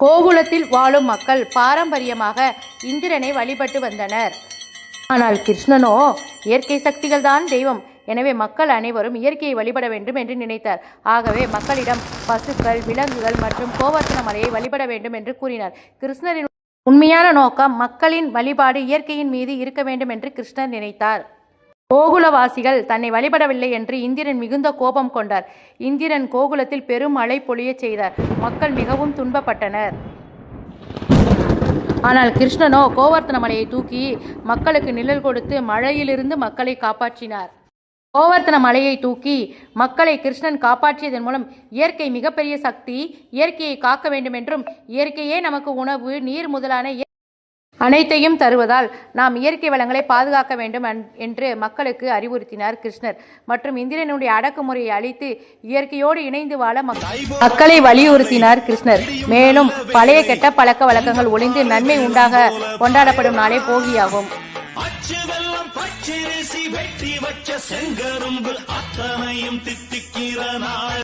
கோகுலத்தில் வாழும் மக்கள் பாரம்பரியமாக இந்திரனை வழிபட்டு வந்தனர். ஆனால் கிருஷ்ணனோ இயற்கை சக்திகள் தான் தெய்வம், எனவே மக்கள் அனைவரும் இயற்கையை வழிபட வேண்டும் என்று நினைத்தார். ஆகவே மக்களிடம் பசுக்கள், விலங்குகள் மற்றும் கோவர்த்தன மலையை வழிபட வேண்டும் என்று கூறினார். கிருஷ்ணரின் உண்மையான நோக்கம் மக்களின் வழிபாடு இயற்கையின் மீது இருக்க வேண்டும் என்று கிருஷ்ணர் நினைத்தார். கோகுலவாசிகள் தன்னை வழிபடவில்லை என்று இந்திரன் மிகுந்த கோபம் கொண்டார். இந்திரன் கோகுலத்தில் பெரும் மழை பொழியச் செய்தார். மக்கள் மிகவும் துன்பப்பட்டனர். ஆனால் கிருஷ்ணனோ கோவர்த்தன மலையை தூக்கி மக்களுக்கு நிழல் கொடுத்து மழையிலிருந்து மக்களை காப்பாற்றினார். கோவர்த்தன மலையை தூக்கி மக்களை கிருஷ்ணன் காப்பாற்றியதன் மூலம் இயற்கை மிகப்பெரிய சக்தி, இயற்கையை காக்க வேண்டும் என்றும் இயற்கையே நமக்கு உணவு, நீர் முதலான அனைத்தையும் தருவதால் நாம் இயற்கை வளங்களை பாதுகாக்க வேண்டும் என்று மக்களுக்கு அறிவுறுத்தினார் கிருஷ்ணர். மற்றும் இந்திரனுடைய அடக்குமுறையை அழித்து இயற்கையோடு இணைந்து வாழ மக்களை வலியுறுத்தினார் கிருஷ்ணர். மேலும் பழைய கெட்ட பழக்க வழக்கங்கள் ஒளிந்து நன்மை உண்டாக கொண்டாடப்படும் நாளே போகியாகும்.